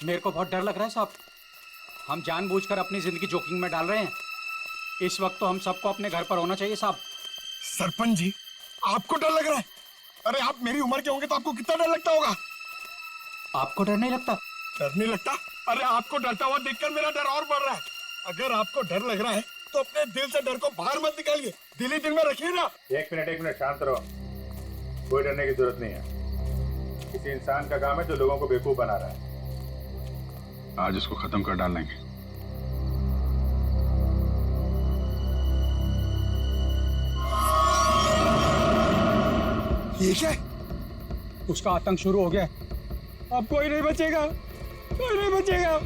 मेरे को बहुत डर लग रहा है साहब। हम जानबूझकर अपनी जिंदगी जोखिम में डाल रहे हैं। इस वक्त तो हम सबको अपने घर पर होना चाहिए साहब। सरपंच जी, आपको डर लग रहा है? अरे आप मेरी उम्र के होंगे तो आपको कितना डर लगता होगा? आपको डर नहीं लगता? डर नहीं लगता? अरे आपको डरता हुआ देखकर मेरा डर और बढ़ रहा है। अगर आपको डर लग रहा है तो अपने दिल से डर को बाहर मत निकालिए, दिल ही दिल में रखिए ना। एक मिनट शांत रहो। कोई डरने की जरूरत नहीं है। किसी इंसान का काम है जो लोगों को बेवकूफ बना रहा है। आज इसको खत्म कर डालेंगे। ये क्या? उसका आतंक शुरू हो गया। अब कोई नहीं बचेगा, कोई नहीं बचेगा।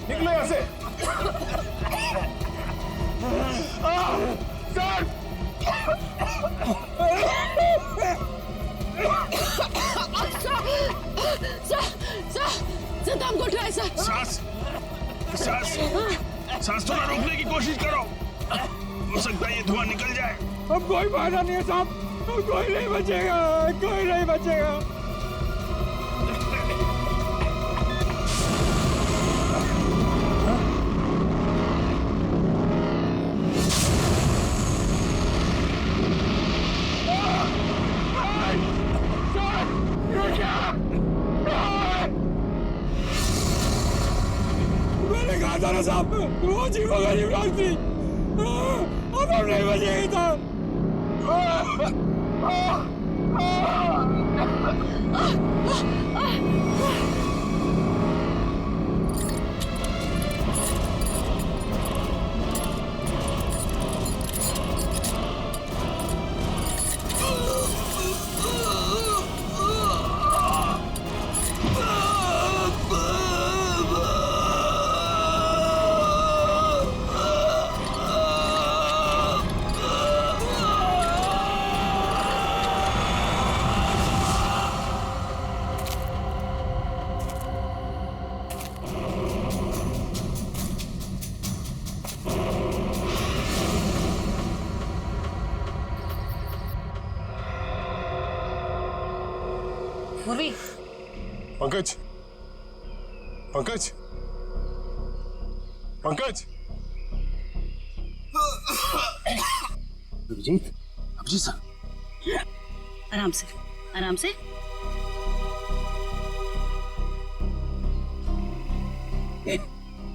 निकलो यहाँ से। सर! सर दम घुट रहा है सर। सांस थोड़ा रोकने की कोशिश करो। हो सकता है ये धुआं निकल जाए। अब कोई फायदा नहीं है साहब, अब कोई नहीं बचेगा, कोई नहीं बचेगा। मैंने कहा था ना साहब, वो अजीब थी। अब हम नहीं बचेंगे साहब। पूर्वी, पंकज, पंकज, पंकज! अभिजीत, अभिजीत सर, आराम से, आराम से।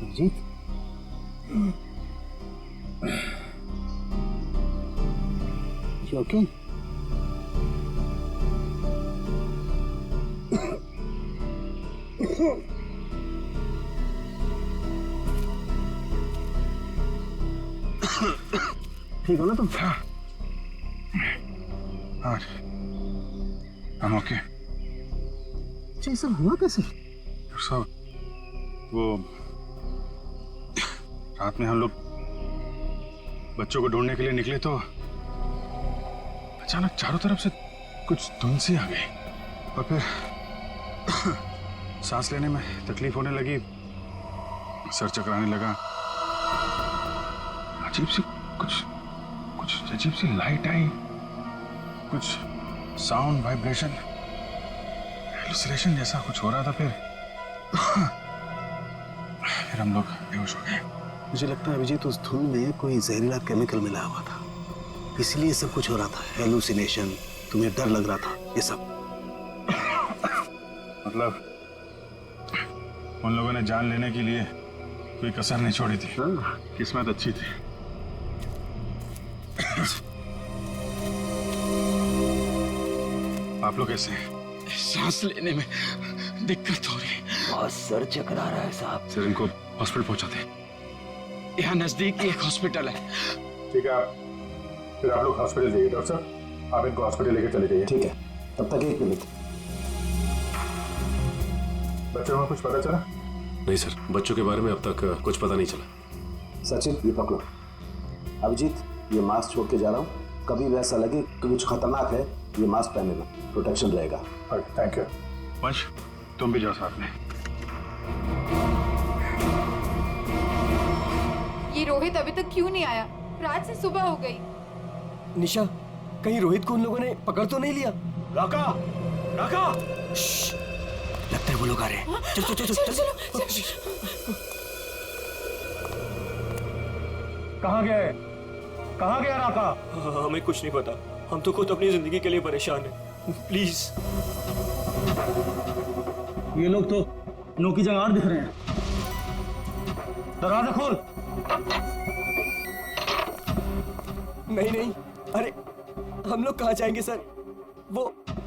Abhijit, you okay? ठीक हो ना तुम? हाँ, I'm okay. अच्छा, ये सब हुआ कैसे? सब वो रात में हम लोग बच्चों को ढूंढने के लिए निकले तो अचानक चारों तरफ से कुछ धुंध सी आ गई और फिर सांस लेने में तकलीफ होने लगी, सर चकराने लगा। अजीब सी कुछ अजीब सी लाइट आई, कुछ साउंड, वाइब्रेशन, हेलुसिनेशन जैसा कुछ हो रहा था। फिर हम लोग बेहोश हो गए। मुझे लगता है अभिजीत उस धुंध में कोई जहरीला केमिकल मिला हुआ था, इसलिए सब कुछ हो रहा था। हेलुसिनेशन, तुम्हें डर लग रहा था, ये सब। मतलब उन लोगों ने जान लेने के लिए कोई कसर नहीं छोड़ी थी। किस्मत अच्छी थी। आप लोग कैसे हैं? सांस लेने में दिक्कत हो रही है। बहुत सर चकरा रहा है साहब। सर इनको हॉस्पिटल पहुंचाते। यहाँ नजदीक ही एक हॉस्पिटल है। ठीक है, फिर आप लोग हॉस्पिटल जाइए। डॉक्टर साहब, आप इनको हॉस्पिटल लेके चले जाइए। ठीक है, तब तक एक मिनट। बच्चों में कुछ पता चला? नहीं सर, बच्चों के बारे में अब तक कुछ पता नहीं चला। सचिन, ये पकड़ो। अभिजीत, ये मास्क छोड़ के जा रहा हूँ, कभी भी ऐसा लगे कि कुछ खतरनाक है, ये मास्क पहन लेना, प्रोटेक्शन रहेगा। Thank you. वंश, तुम भी जाओ साथ में। ये रोहित रोहित अभी तक क्यों नहीं आया? रात से सुबह हो गई। निशा, कहीं रोहित को उन लोगों ने पकड़ तो नहीं लिया? राका, राका, लगता है वो लोग आ रहे हैं। चल चल चल चल चल। कहाँ गया है? कहाँ गया राका? हमें कुछ नहीं पता। हम तो खुद अपनी जिंदगी के लिए परेशान हैं। प्लीज। ये लोग तो नो की जगह दिख रहे हैं। दरवाजा खोल। नहीं नहीं, अरे हम लोग कहाँ जाएंगे सर? वो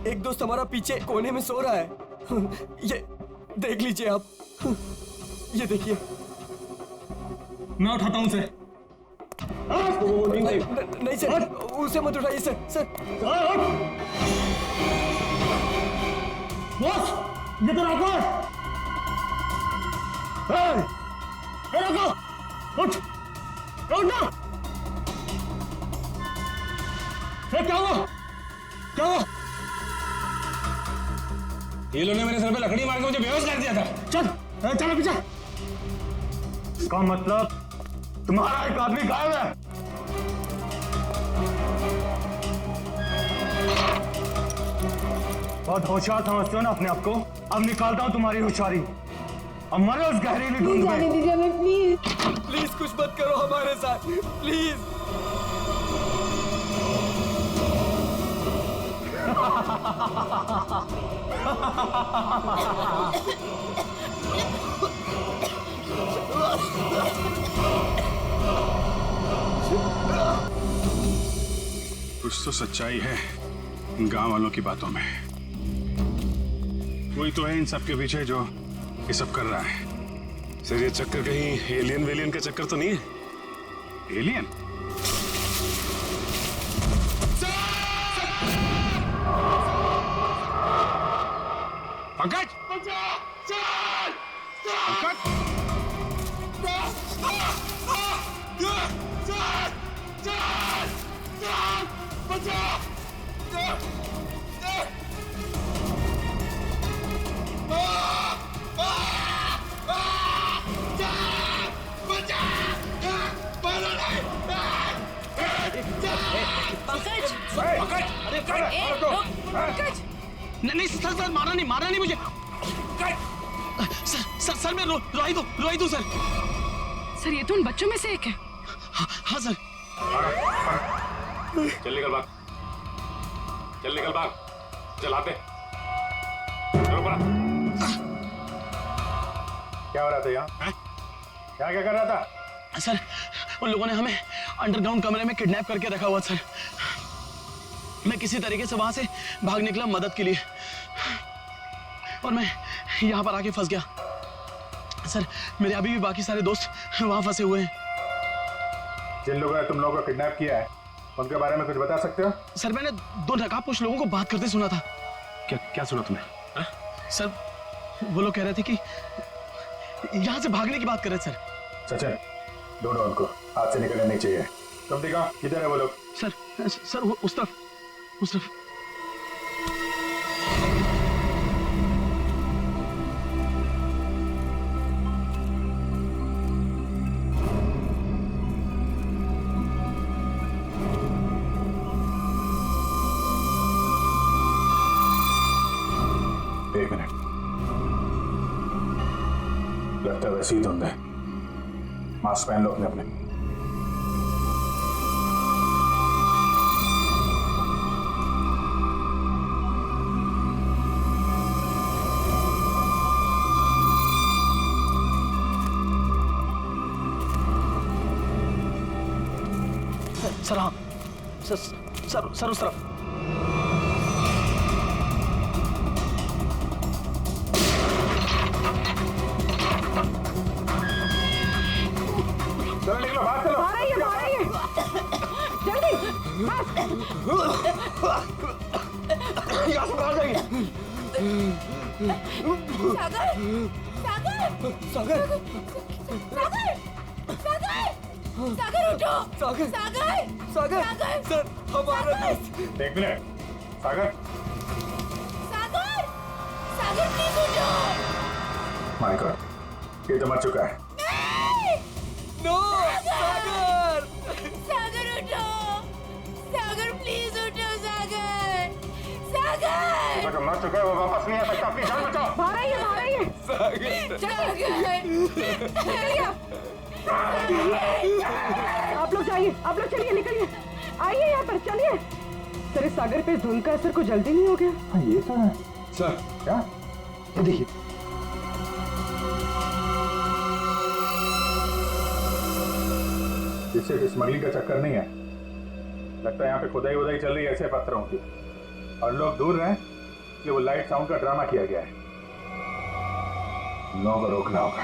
एक दोस्त हमारा पीछे कोने में सो रहा है। ये देख लीजिए आप। ये देखिए। मैं उठाता हूँ उसे। नहीं सर, उसे मत उठाइए सर। सर बॉस, ये तो राका है। राका, उठ, उठ ना। क्या हुआ? क्या हुआ? ये लोगों ने मेरे सर पे लकड़ी मार के मुझे बेहोश कर दिया था। चल, चलो पीछे। का मतलब तुम्हारा एक आदमी गायब है। बहुत होशियार समझते हो ना अपने आप को? अब निकालता हूं तुम्हारी होशियारी। अब मरो उस गहरीली धुंध में। दीजिए हमें प्लीज। प्लीज कुछ मत करो हमारे साथ, प्लीज। कुछ तो सच्चाई है इन गांव वालों की बातों में। कोई तो है इन सब के पीछे जो ये सब कर रहा है। सर, ये चक्कर कहीं एलियन वेलियन का चक्कर तो नहीं है? एलियन? पंकज! पंकज! नहीं सर, सर मारा नहीं मुझे। सर मैं रोहित हूँ सर। सर ये तो उन बच्चों में से एक है। हाँ सर। चल निकल भाग, चल आते। चलो पड़ा। क्या हो रहा था यहाँ? क्या कर रहा था? सर उन लोगों ने हमें अंडरग्राउंड कमरे में किडनैप करके रखा हुआ सर। मैं किसी तरीके से वहां से भाग निकला मदद के लिए, और मैं यहाँ पर आके फंस गया। सर मेरे अभी भी बाकी सारे दोस्त वहां फंसे हुए हैं। जिन लोगों ने तुम लोगों को किडनैप किया है उनके बारे में कुछ बता सकते हो? सर मैंने 2 नकाबपोश लोगों को बात करते सुना था। क्या सुना तुमने? सर वो लोग कह रहे थे कि यहाँ से भागने की बात कर रहे थे सर। सचिन, ढूंढो उनको, हाथ से निकलने नहीं चाहिए। तुम दिखाओ किधर है वो लोग? सर वो उस तरफ। एक मिनट, लगता है वैसे ही धुंध है। मास्क पहन लो अपने। सर हाँ, सर उस तरफ। चलो निकलो, भाग चलो। जल्दी यहाँ से बाहर जाएंगे। सागर उठो। सागर सर हमारा दोस्त। एक मिनट, सागर प्लीज उठो। माय गॉड, ये तो मर चुका है। नो सागर सागर उठो, सागर प्लीज उठो, सागर, सागर, जो मर चुका है वो वापस नहीं आ सकता, अपनी जान बचाओ। बाहर आइए सागर सागर, आप लोग जाइए, आप लोग चलिए, निकलिए, आइए यहाँ पर, चलिए। सर इस सागर पे धुंध का असर कुछ जल्दी नहीं हो गया? हाँ ये तो है सर क्या? ये देखिए, ये सिर्फ स्मगलिंग का चक्कर नहीं है, लगता है यहाँ पे खुदाई वुदाई चल रही है ऐसे पत्थरों की, और लोग दूर रहे कि वो लाइट साउंड का ड्रामा किया गया है। लोगों को रोकना होगा।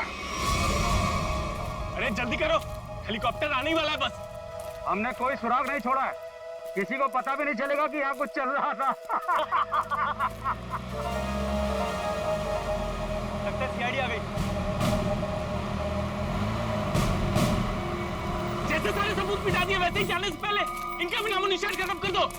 अरे जल्दी करो, हेलीकॉप्टर आने ही वाला है बस। हमने कोई सुराग नहीं छोड़ा है, किसी को पता भी नहीं चलेगा कि यहाँ कुछ चल रहा था। लगता है सीआईडी आ गई। जैसे सारे सबूत मिटा दिए वैसे ही जाने से पहले इनका भी नामो निशान खत्म कर दो।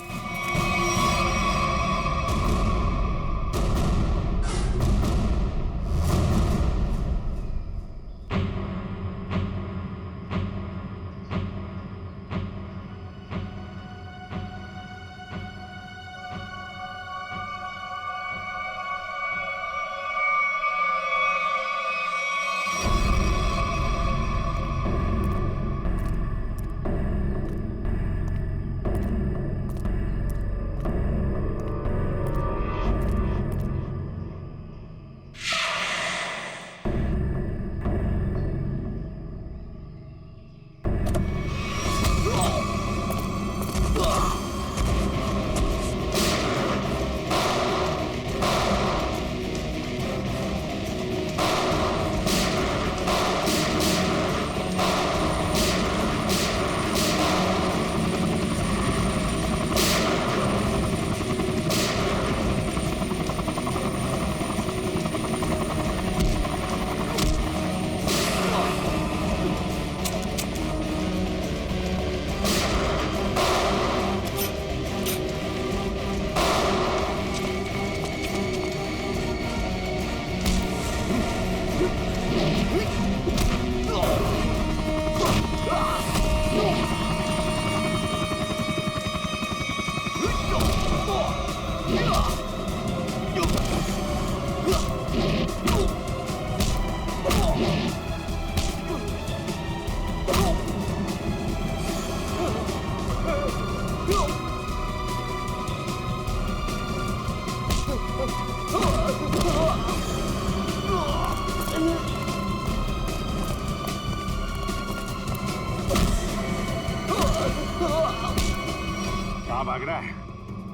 कहाँ भाग रहा है?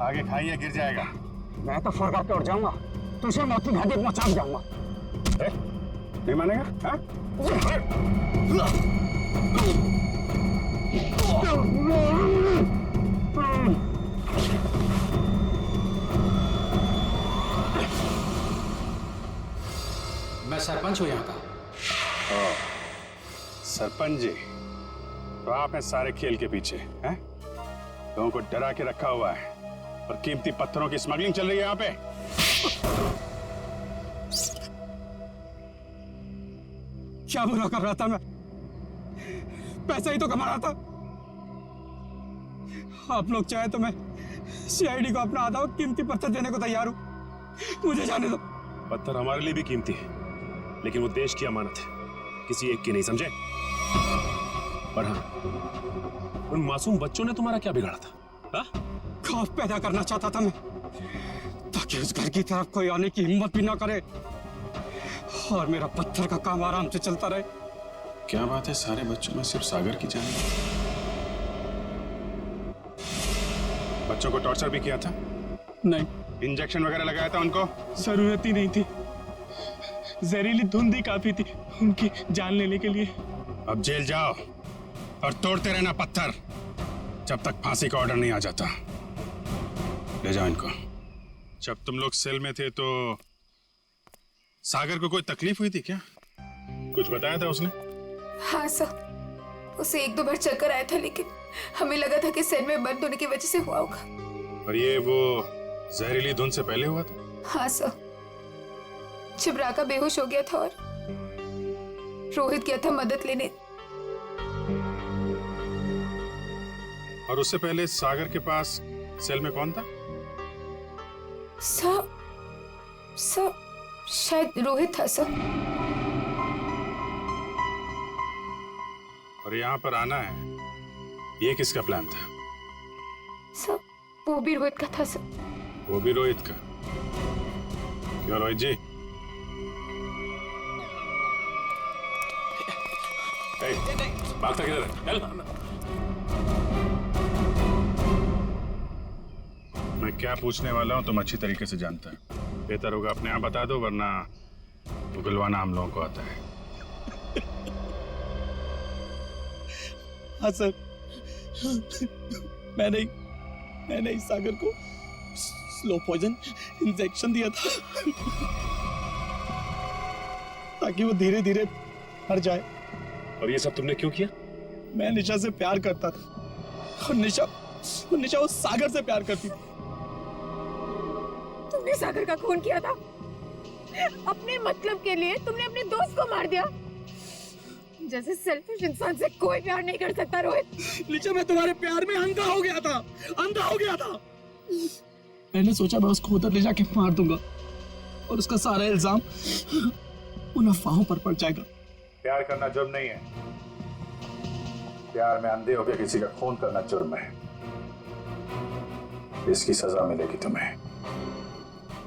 आगे खाइए, गिर जाएगा। मैं तो फौरन पे उठ जाऊंगा, तुझे मौत की घाटी पहुंचा जाऊंगा। नहीं मानेगा? हाँ? मैं सरपंच हूँ यहाँ का। सरपंच जी, तो आप हैं सारे खेल के पीछे, हैं? लोगों को डरा के रखा हुआ है और कीमती पत्थरों की स्मगलिंग चल रही है यहाँ पे। क्या बुरा कर रहा था मैं? पैसा ही तो कमा रहा था। आप लोग चाहे तो मैं सीआईडी को अपना आधा कीमती पत्थर देने को तैयार हूं, मुझे जाने दो। पत्थर हमारे लिए भी कीमती है, लेकिन वो देश की अमानत है, किसी एक की नहीं, समझे? और हाँ, उन मासूम बच्चों ने तुम्हारा क्या बिगाड़ा था? हा? खौफ पैदा करना चाहता था मैं, ताकि उस घर की तरफ कोई आने की हिम्मत भी ना करे और मेरा पत्थर का काम आराम से चलता रहे। क्या बात है, सारे बच्चों में सिर्फ सागर की जान? बच्चों को टॉर्चर भी किया था? नहीं। इंजेक्शन वगैरह लगाया था उनको? जरूरत ही नहीं थी, जहरीली धुंध ही काफी थी उनकी जान लेने के लिए। अब जेल जाओ और तोड़ते रहना पत्थर जब तक फांसी का ऑर्डर नहीं आ जाता। ले जाओ इनको। जब तुम लोग सेल में थे तो सागर को कोई तकलीफ हुई थी क्या? कुछ बताया था उसने? हाँ सर, उसे 1-2 बार चक्कर आया था, लेकिन हमें लगा था कि सेल में बंद होने की वजह से हुआ होगा। और ये वो जहरीली धुंध से पहले हुआ था? हाँ सर, जब राका बेहोश हो गया था और रोहित गया था मदद लेने, और उससे पहले सागर के पास सेल में कौन था? सर शायद रोहित था सर। और यहाँ पर आना है, ये किसका प्लान था? सर वो भी रोहित का था सर। वो भी रोहित का? क्यों रोहित जी? भागता किधर है? चल। मैं क्या पूछने वाला हूँ तुम अच्छी तरीके से जानते हैं। बेहतर होगा अपने आप बता दो, वरना उगलवाना हम लोगों को आता है। हाँ सर, मैंने इस सागर को स्लो पॉइजन इंजेक्शन दिया था ताकि वो धीरे धीरे मर जाए। और ये सब तुमने क्यों किया? मैं निशा से प्यार करता था और निशा उस सागर से प्यार करती थी। तुमने सागर का खून किया था अपने मतलब के लिए। तुमने अपने दोस्त को मार दिया। जैसे सेल्फिश इंसान से कोई प्यार नहीं कर सकता रोहित। निशा, मैं तुम्हारे प्यार में अंधा हो गया था। मैंने सोचा मैं उसको उधर ले जाके मार दूंगा और उसका सारा इल्जाम उन अफवाहों पर पड़ जाएगा। प्यार करना जुर्म नहीं है। प्यार में अंधे होकर किसी का खून करना जुर्म है। इसकी सजा मिलेगी तुम्हें,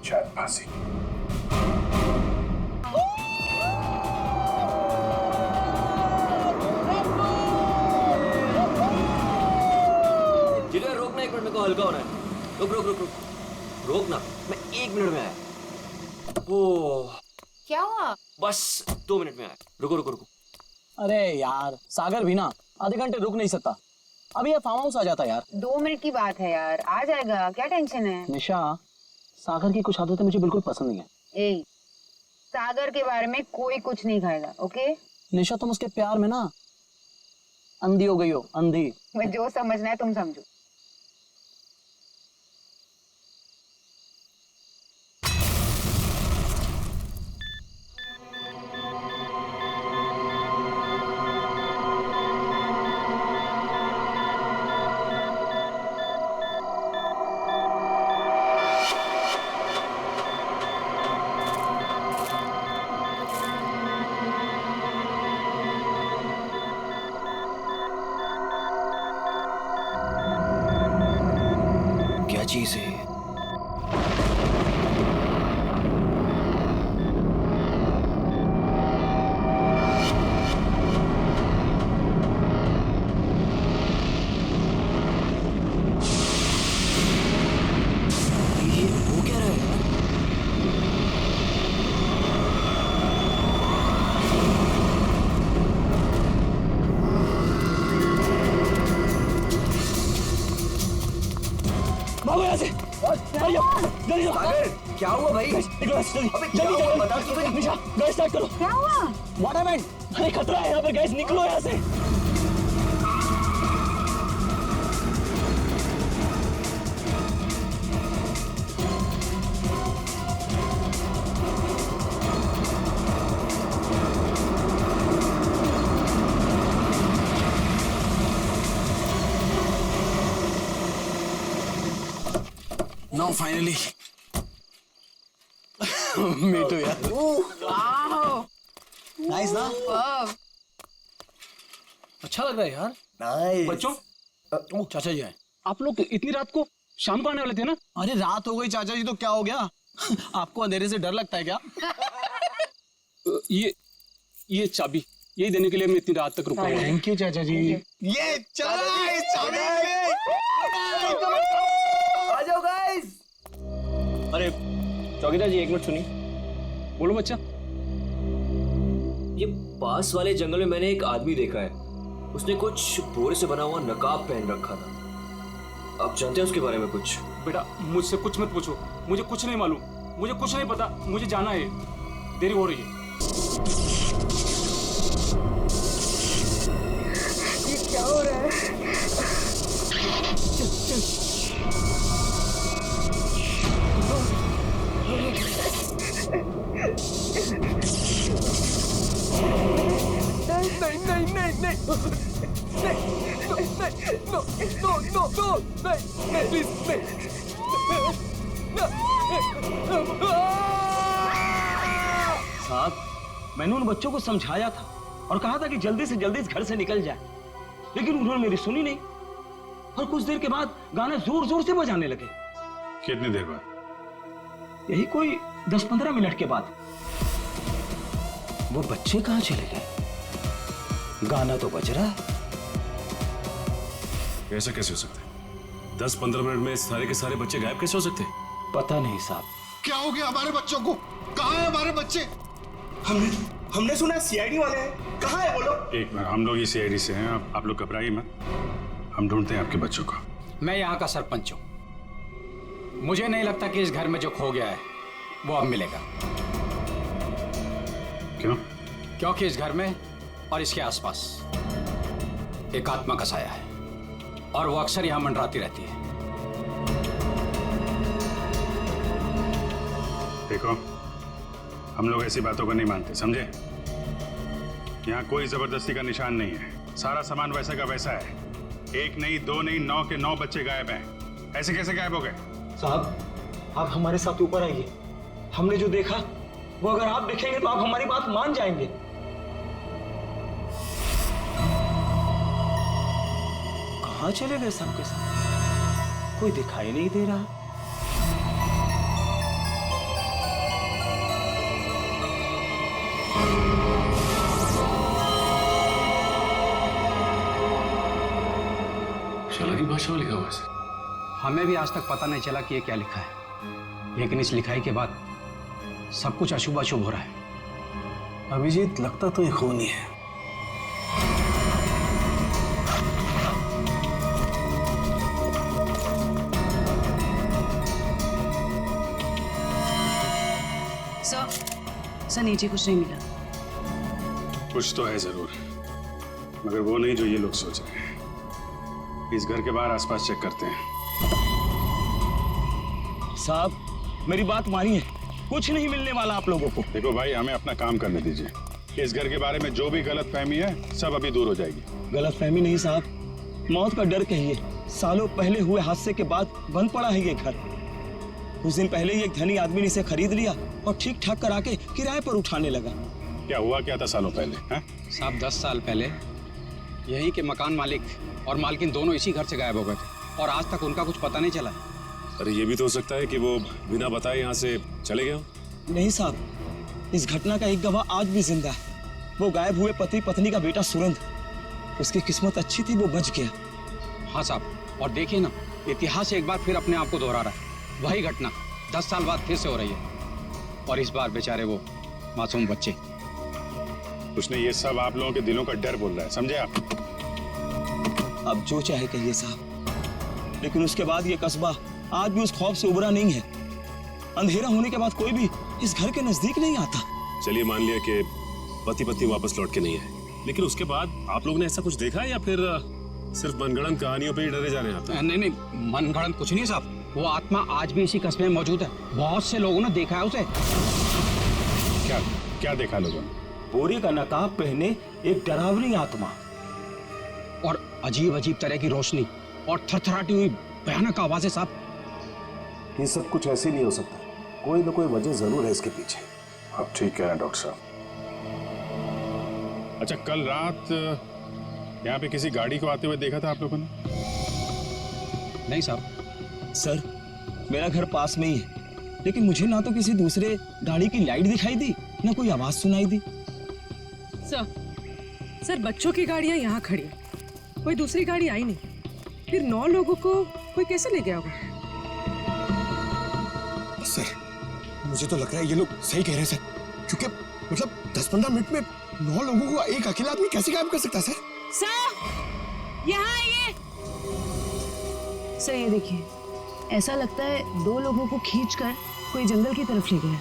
शायद फांसी। जिगर रोकना, 1 मिनट, मेरे को हल्का होना है। रुक रोकना, मैं 1 मिनट में आया। ओह क्या हुआ? बस 2 मिनट में आया। रुको। अरे यार, सागर भी ना आधे घंटे रुक नहीं सकता। अभी ये फार्म हाउस आ जाता यार। 2 मिनट की बात है यार, आ जाएगा, क्या टेंशन है। निशा, सागर की कुछ आदतें मुझे बिल्कुल पसंद नहीं है। ए, सागर के बारे में कोई कुछ नहीं खाएगा, ओके? निशा, तुम उसके प्यार में ना अंधी हो गई हो, अंधी। मैं जो समझना है तुम समझो। क्या चीज है? ये वो क्या रहा है? सागर, क्या हुआ भाई? अबे क्या हुआ? बता तो सही। निशा, गैस स्टार्ट करो। क्या हुआ? What happened? अरे खतरा है यहाँ पे, गैस निकलो यहाँ से। Now finally. Me too यार। वाओ, नाइस ना? वाव। अच्छा लग रहा है यार। नाइस। बच्चों, चाचा जी आए। आप लोग इतनी रात को शाम को आने वाले थे ना? अरे रात हो गई चाचा जी तो क्या हो गया? आपको अंधेरे से डर लगता है क्या? ये चाबी यही देने के लिए मैं इतनी रात तक रुका हूँ। थैंक यू चाचा जी। ये चला इस चाबी आ जाओ गाइस। अरे चौकीदार जी, 1 मिनट सुनिए। बोलो बच्चा। ये पास वाले जंगल में मैंने एक आदमी देखा है। उसने कुछ बोरे से बना हुआ नकाब पहन रखा था। आप जानते हैं उसके बारे में कुछ? बेटा, मुझसे कुछ मत पूछो। मुझे कुछ नहीं मालूम, मुझे कुछ नहीं पता। मुझे जाना है, देरी हो रही है। ये क्या हो रहा है? नहीं, नो नो नो नो, नहीं नहीं प्लीज नहीं। साहब, मैंने उन बच्चों को समझाया था और कहा था कि जल्दी से जल्दी इस घर से निकल जाए, लेकिन उन्होंने मेरी सुनी नहीं और कुछ देर के बाद गाना जोर जोर से बजाने लगे। कितनी देर बाद? यही कोई 10-15 मिनट के बाद। वो बच्चे कहाँ चले गए? गाना तो बज रहा है। ऐसा कैसे हो सकता है? 10-15 मिनट में सारे के सारे बच्चे गायब कैसे हो सकते हैं? पता नहीं साहब। क्या हो गया हमारे बच्चों को? कहाँ है हमारे बच्चे? हमने सुना सीआईडी वाले हैं, कहाँ है वो लोग? एक मिनट, हम लोग ही सीआईडी से हैं, आप लोग घबराइए मत, हम ढूंढते हैं आपके बच्चों को। मैं यहाँ का सरपंच हूँ। मुझे नहीं लगता कि इस घर में जो खो गया है वो अब मिलेगा। क्यों? क्योंकि इस घर में और इसके आसपास एक आत्मा का साया है और वो अक्सर यहाँ मंडराती रहती है। देखो, हम लोग ऐसी बातों को नहीं मानते, समझे? यहाँ कोई जबरदस्ती का निशान नहीं है, सारा सामान वैसा का वैसा है। 1 नहीं 2 नहीं 9 के 9 बच्चे गायब हैं। ऐसे कैसे गायब हो गए? साहब, आप हमारे साथ ऊपर आइए। हमने जो देखा वो अगर आप देखेंगे तो आप हमारी बात मान जाएंगे। कहाँ चले गए सबके सब? कोई दिखाई नहीं दे रहा। शाला की भाषा में लिखा हुआ है। हमें भी आज तक पता नहीं चला कि ये क्या लिखा है, लेकिन इस लिखाई के बाद सब कुछ अशुभ अशुभ हो रहा है। अभिजीत, लगता तो ये खून ही है। सर नीचे कुछ नहीं मिला। कुछ तो है जरूर, मगर वो नहीं जो ये लोग सोच रहे हैं। इस घर के बाहर आसपास चेक करते हैं। साहब, मेरी बात मानिए, कुछ नहीं मिलने वाला आप लोगों को। देखो भाई, हमें अपना काम करने दीजिए। इस घर के बारे में जो भी गलतफहमी है सब अभी दूर हो जाएगी। गलतफहमी नहीं साहब, मौत का डर कहिए। सालों पहले हुए हादसे के बाद बंद पड़ा है ये घर। कुछ दिन पहले ही एक धनी आदमी ने इसे खरीद लिया और ठीक ठाक करा के किराए पर उठाने लगा। क्या हुआ क्या था सालों पहले? साहब, 10 साल पहले यही के मकान मालिक और मालकिन दोनों इसी घर से गायब हो गए थे और आज तक उनका कुछ पता नहीं चला। अरे ये भी तो हो सकता है कि वो बिना बताए यहाँ से चले गए हो। नहीं साहब, इस घटना का एक गवाह आज भी जिंदा है। वो गायब हुए पति पत्नी का बेटा सुरंद। उसकी किस्मत अच्छी थी, वो बच गया। हाँ साहब, और देखिए ना, इतिहास एक बार फिर अपने आप को दोहरा रहा है। वही घटना 10 साल बाद फिर से हो रही है और इस बार बेचारे वो मासूम बच्चे। उसने ये सब आप लोगों के दिलों का डर बोल रहा है, समझे आप? अब जो चाहे कहिए साहब, लेकिन उसके बाद ये कस्बा आज भी उस खौफ से उबरा नहीं है। अंधेरा होने के बाद कोई भी इस घर के नजदीक नहीं आता। चलिए मान लिया कि पति पत्नी वापस लौट के नहीं है, लेकिन उसके बाद आप लोगों ने ऐसा कुछ देखा है या फिर सिर्फ मनगढ़ंत कहानियों पे ही डरे जाने आते हैं? नहीं, मनगढ़ंत कुछ नहीं साहब। वो आत्मा आज भी इसी कस्बे में मौजूद है। बहुत से लोगों ने देखा है उसे। क्या क्या देखा लोगों ने? बोरी का नकाब पहने एक डरावनी आत्मा और अजीब अजीब तरह की रोशनी और थरथराती हुई भयानक आवाजें साहब। ये सब कुछ ऐसे नहीं हो सकता, कोई ना कोई वजह जरूर है इसके पीछे। आप ठीक कह रहे हैं डॉक्टर साहब। अच्छा, कल रात यहाँ पे किसी गाड़ी को आते हुए देखा था आप लोगों ने? नहीं साहब। सर, मेरा घर पास में ही है, लेकिन मुझे ना तो किसी दूसरे गाड़ी की लाइट दिखाई दी, ना कोई आवाज सुनाई दी। सर, बच्चों की गाड़ियां यहाँ खड़ी, कोई दूसरी गाड़ी आई नहीं। फिर 9 लोगों को कोई कैसे ले गया होगा? सर, मुझे तो लग रहा है ये लोग सही कह रहे हैं सर, क्योंकि मतलब 10-15 मिनट में 9 लोगों को एक अकेला आदमी कैसे गायब कर सकता है सर? सर, यहाँ आइए। सर ये देखिए, ऐसा लगता है 2 लोगों को खींचकर कोई जंगल की तरफ ले गया।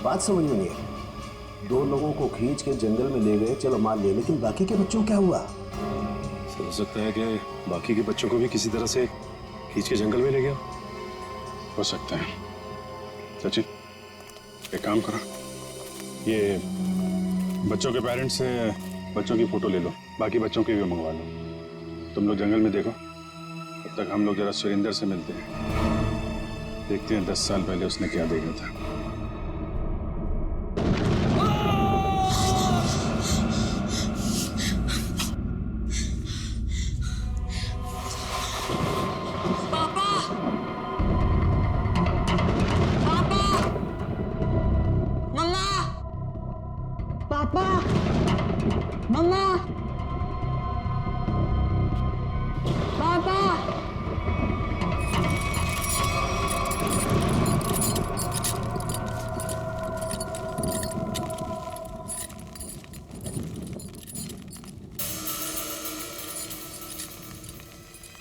बात समझ में नहीं आई। 2 लोगों को खींच के जंगल में ले गए, चलो मान लिया, लेकिन बाकी के बच्चों क्या हुआ? हो सकता है कि बाकी के बच्चों को भी किसी तरह से खींच के जंगल में ले गया। हो सकता है। सचिन, एक काम करो, ये बच्चों के पेरेंट्स से बच्चों की फोटो ले लो, बाकी बच्चों की भी मंगवा लो। तुम लोग जंगल में देखो, तब तक हम लोग जरा सुरेंद्र से मिलते हैं, देखते हैं 10 साल पहले उसने क्या देखा था।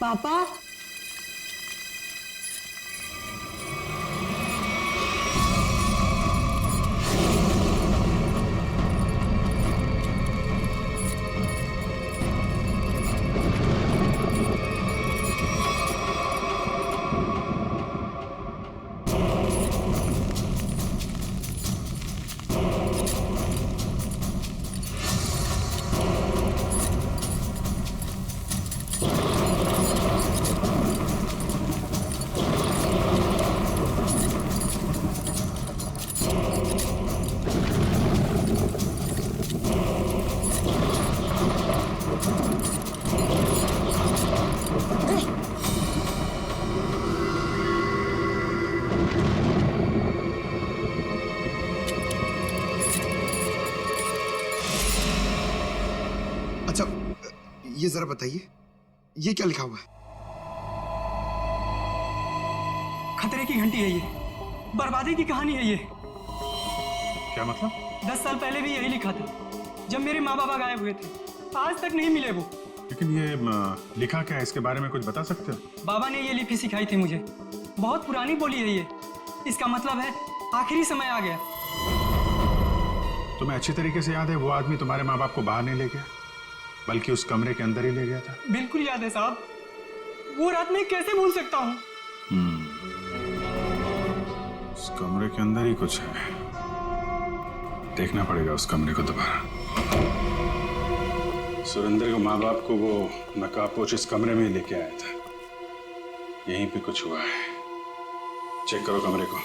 पापा, अच्छा, ये जरा बताइए, ये क्या लिखा हुआ है? खतरे की घंटी है ये, बर्बादी की कहानी है ये। क्या मतलब? 10 साल पहले भी यही लिखा था, जब मेरे माँ बाबा गायब हुए थे। आज तक नहीं मिले वो। लेकिन ये लिखा क्या है, इसके बारे में कुछ बता सकते हो? बाबा ने ये लिपि सिखाई थी मुझे, बहुत पुरानी बोली है ये। इसका मतलब है आखिरी समय आ गया। तुम्हें अच्छी तरीके से याद है वो आदमी तुम्हारे माँ बाप को बाहर नहीं ले गया, बल्कि उस कमरे के अंदर ही ले गया था? बिल्कुल याद है साहब, वो रात में कैसे भूल सकता हूँ। उस कमरे के अंदर ही कुछ है, देखना पड़ेगा उस कमरे को दोबारा। सुरेंद्र के माँ बाप को वो नकाबपोश इस कमरे में ही लेके आया था, यहीं पे कुछ हुआ है। चेक करो कमरे को।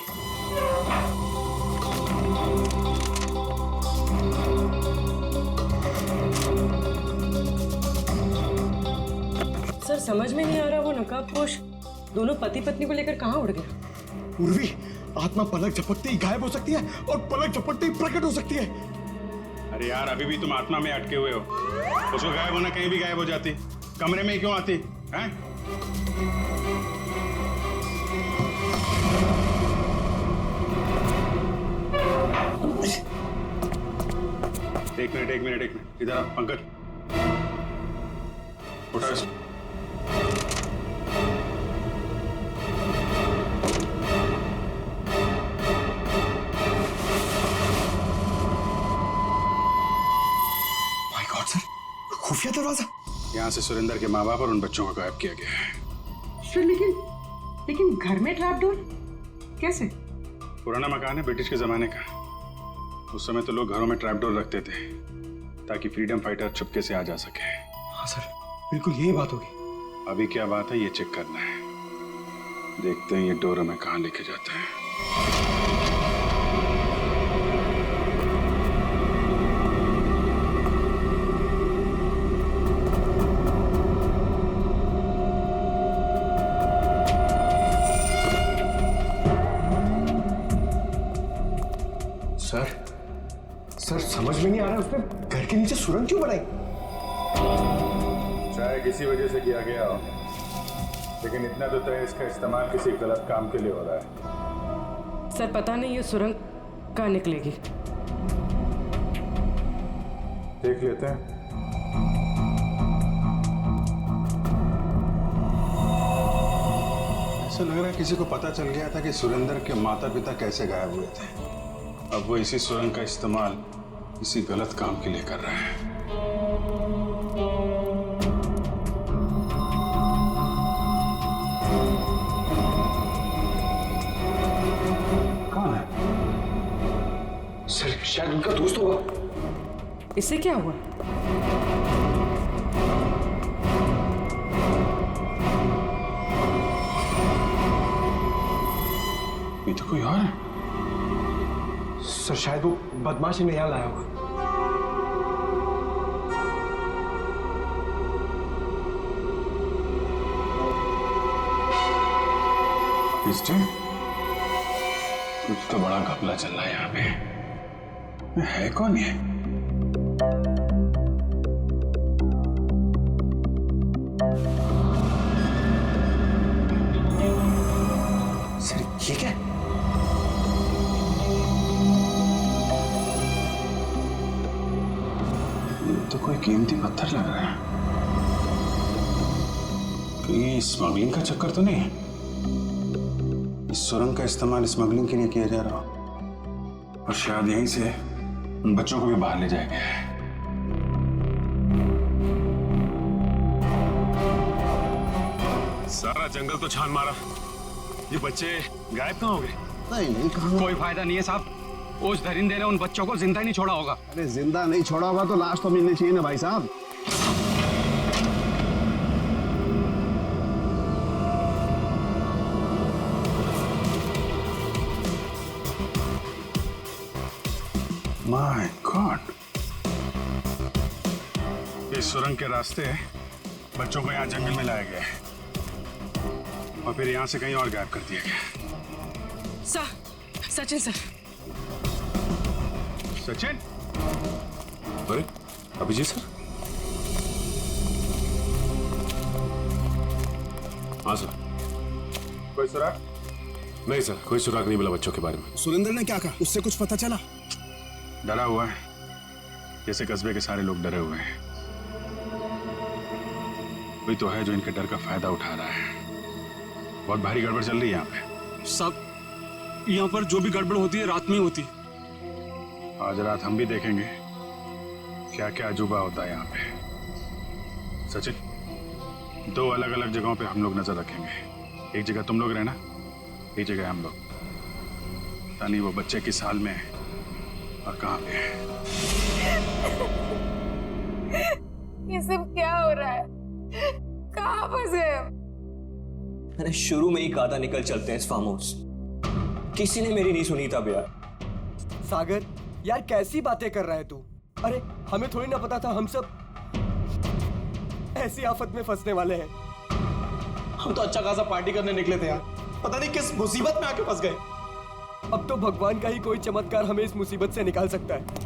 सर समझ में नहीं आ रहा, वो नकाबपोश दोनों पति पत्नी को लेकर कहाँ उड़ गया? उर्वी, आत्मा पलक झपकते ही गायब हो सकती है और पलक झपकते ही प्रकट हो सकती है। अरे यार, अभी भी तुम आत्मा में अटके हुए हो। उसको गायब होना कहीं भी गायब हो जाती, कमरे में ही क्यों आती हैं? एक मिनट इधर आ, पंकज उठा इसको। माय गॉड सर, खुफिया दरवाजा। यहाँ से सुरेंद्र के माँ बाप और उन बच्चों को गायब किया गया है। सर लेकिन घर में ट्रैप डोर कैसे? पुराना मकान है, ब्रिटिश के जमाने का। उस समय तो लोग घरों में ट्रैप डोर रखते थे ताकि फ्रीडम फाइटर चुपके से आ जा सके। हाँ सर, बिल्कुल यही बात होगी। अभी क्या बात है ये चेक करना है, देखते हैं ये डोर हमें कहाँ लेके जाता है। सर समझ में नहीं आ रहा, उसने घर के नीचे सुरंग क्यों बनाई? शायद किसी वजह से किया गया हो, लेकिन इतना तो तय इसका इस्तेमाल किसी गलत काम के लिए हो रहा है। सर पता नहीं ये सुरंग कहाँ निकलेगी। देख लेते हैं। ऐसा लग रहा है किसी को पता चल गया था कि सुरेंद्र के माता पिता कैसे गायब हुए थे। अब वो इसी सुरंग का इस्तेमाल किसी गलत काम के लिए कर रहा है। इनका दोस्त होगा। इससे क्या हुआ? ये तो कोई और है। सर शायद वो बदमाश इन्हें यहाँ लाया होगा। कुछ तो बड़ा घपला चल रहा है यहाँ पे। है कौन ये? सर ये क्या? ये तो कोई कीमती पत्थर लग रहा है। कहीं स्मगलिंग का चक्कर तो नहीं है? इस सुरंग का इस्तेमाल स्मगलिंग के लिए किया जा रहा हो और शायद यहीं से उन बच्चों को भी बाहर ले जाया गया है। सारा जंगल तो छान मारा, ये बच्चे गायब कहाँ हो गए? नहीं कहाँ? कोई फायदा नहीं है साहब, उस दरिंदे ने उन बच्चों को जिंदा ही नहीं छोड़ा होगा। अरे जिंदा नहीं छोड़ा होगा तो लाश तो मिलनी चाहिए ना भाई साहब। माय गॉड, इस सुरंग के रास्ते बच्चों को यहाँ जंगल में लाया गया है और फिर यहाँ से कहीं और गायब कर दिया गया। सचिन सर। सचिन? अरे अभिजीत सर। हाँ सर। कोई सुराग? नहीं सर, कोई सुराग नहीं मिला बच्चों के बारे में। सुरेंद्र ने क्या कहा? उससे कुछ पता चला? डरा हुआ है, जैसे कस्बे के सारे लोग डरे हुए हैं। कोई तो है जो इनके डर का फायदा उठा रहा है। बहुत भारी गड़बड़ चल रही है यहाँ पे। सब यहाँ पर जो भी गड़बड़ होती है रात में होती है। आज रात हम भी देखेंगे क्या क्या अजूबा होता है यहाँ पे। सचिन, 2 अलग अलग जगहों पे हम लोग नजर रखेंगे। एक जगह तुम लोग रहना, एक जगह हम लोग। पता नहीं वो बच्चे किस हाल में है और कहाँ पे है। ये सब क्या हो रहा है? कहाँ फंस गए हम? मैंने शुरू में ही कहा था निकल चलते हैं इस फार्म हाउस। किसी ने मेरी नहीं सुनी तब यार। सागर यार कैसी बातें कर रहा है तू? अरे हमें थोड़ी ना पता था हम सब ऐसी आफत में फंसने वाले हैं। हम तो अच्छा खासा पार्टी करने निकले थे यार, पता नहीं किस मुसीबत में आके फंस गए। अब तो भगवान का ही कोई चमत्कार हमें इस मुसीबत से निकाल सकता है।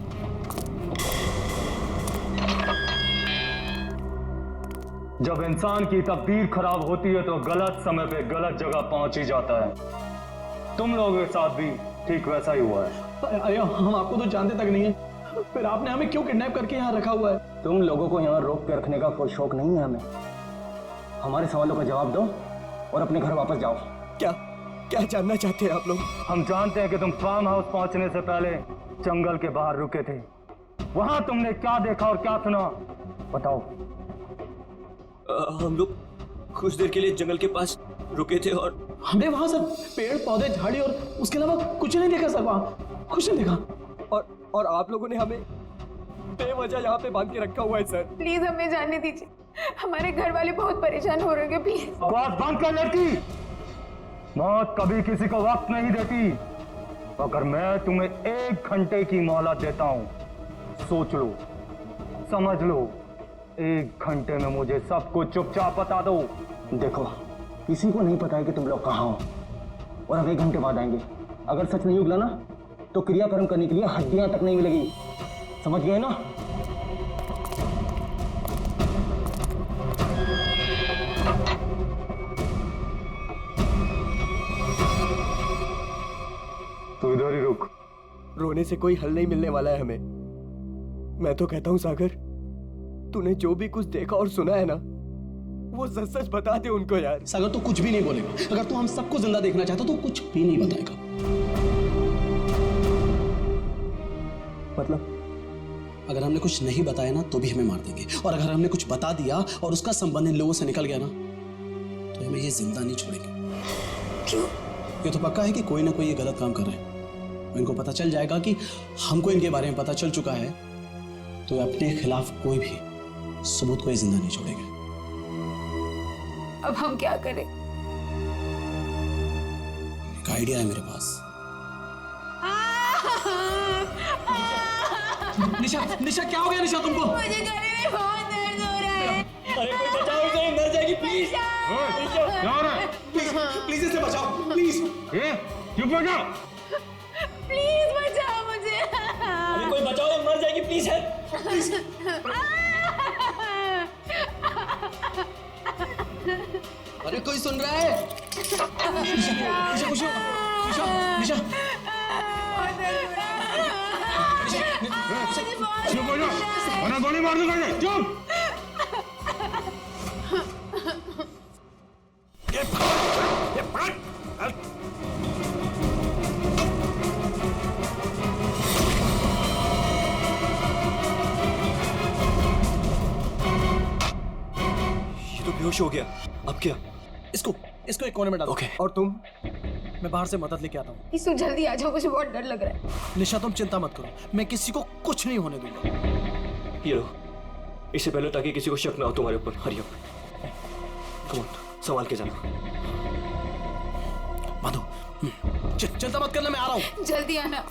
जब इंसान की तकदीर खराब होती है तो गलत समय पे गलत जगह पहुंच ही जाता है। तुम लोगों के साथ भी ठीक वैसा ही हुआ है। अरे हम आपको तो जानते तक नहीं है, फिर आपने हमें क्यों किडनैप करके यहाँ रखा हुआ है? तुम लोगों को यहाँ रोक के रखने का कोई शौक नहीं है हमें। हमारे सवालों का जवाब दो और अपने घर वापस जाओ। क्या क्या जानना चाहते हैं आप लोग? हम जानते हैं कि तुम फार्म हाउस पहुंचने से पहले जंगल के बाहर रुके थे। वहां तुमने क्या देखा और क्या सुना, बताओ। हम लोग कुछ देर के लिए जंगल के पास रुके थे और हमने वहां सर पेड़ पौधे झाड़ी और उसके अलावा कुछ नहीं देखा सर, वहां कुछ नहीं देखा। और आप लोगों ने हमें बेवजह यहाँ पे बांध के रखा हुआ है सर। प्लीज हमें जाने दीजिए, हमारे घर वाले बहुत परेशान हो रहे हैं। प्लीज आवाज बंद कर लड़की। मौत कभी किसी को वक्त नहीं देती। अगर मैं तुम्हें 1 घंटे की मोहलत देता हूं, सोच लो, समझ लो। 1 घंटे में मुझे सब कुछ चुपचाप बता दो। देखो, किसी को नहीं पता है कि तुम लोग कहाँ हो और हम 1 घंटे बाद आएंगे। अगर सच नहीं उगला ना तो क्रियाकर्म करने के लिए हड्डियां तक नहीं मिलेगी। समझ गए ना? तो इधर ही रुक। रोने से कोई हल नहीं मिलने वाला है हमें। मैं तो कहता हूं सागर, तूने जो भी कुछ देखा और सुना है ना, वो सच सच बता दे उनको यार। सागर तू कुछ भी नहीं बोलेगा। अगर तू हम सबको जिंदा देखना चाहता तो कुछ भी नहीं बताएगा। मतलब अगर हमने कुछ नहीं बताया ना तो भी हमें मार देंगे, और अगर हमने कुछ बता दिया और उसका संबंध इन लोगों से निकल गया ना तो हमें ये जिंदा नहीं छोड़ेंगे। क्यों? ये तो पक्का है कि कोई ना कोई ये गलत काम कर रहे हैं। इनको पता चल जाएगा कि हमको इनके बारे में पता चल चुका है, तो अपने खिलाफ कोई भी सबूत को जिंदा नहीं छोड़ेंगे। अब हम क्या करें? एक आइडिया है मेरे पास। निशा, निशा क्या हो गया निशा तुमको? मुझे गले में बहुत दर्द हो रहा है। अरे कोई बचाओ इसे, मर जाएगी प्लीज। क्या हो रहा है? प्लीज इसे बचाओ प्लीज। चुप हो जाओ। प्लीज बचाओ मुझे। अरे कोई बचाओ, ये मर जाएगी प्लीज है। अरे कोई सुन रहा है? निशा खुश हो? निशा निशा चुप हो जाओ वरना गोली मार दूंगा। चुप। ये तो बेहोश हो गया, अब क्या? इसको एक कोने में डालो। ओके। और तुम? मैं बाहर से मदद लेके आता हूँ। इसु जल्दी आ जाओ, मुझे बहुत डर लग रहा है। निशा तुम चिंता मत करो, मैं किसी को कुछ नहीं होने दूंगा। ये लो, इससे पहले ताकि किसी को शक ना हो तुम्हारे ऊपर। हरी अप, कम ऑन, संभाल के जाना। माधो चिंता मत करना, मैं आ रहा हूँ। जल्दी आना।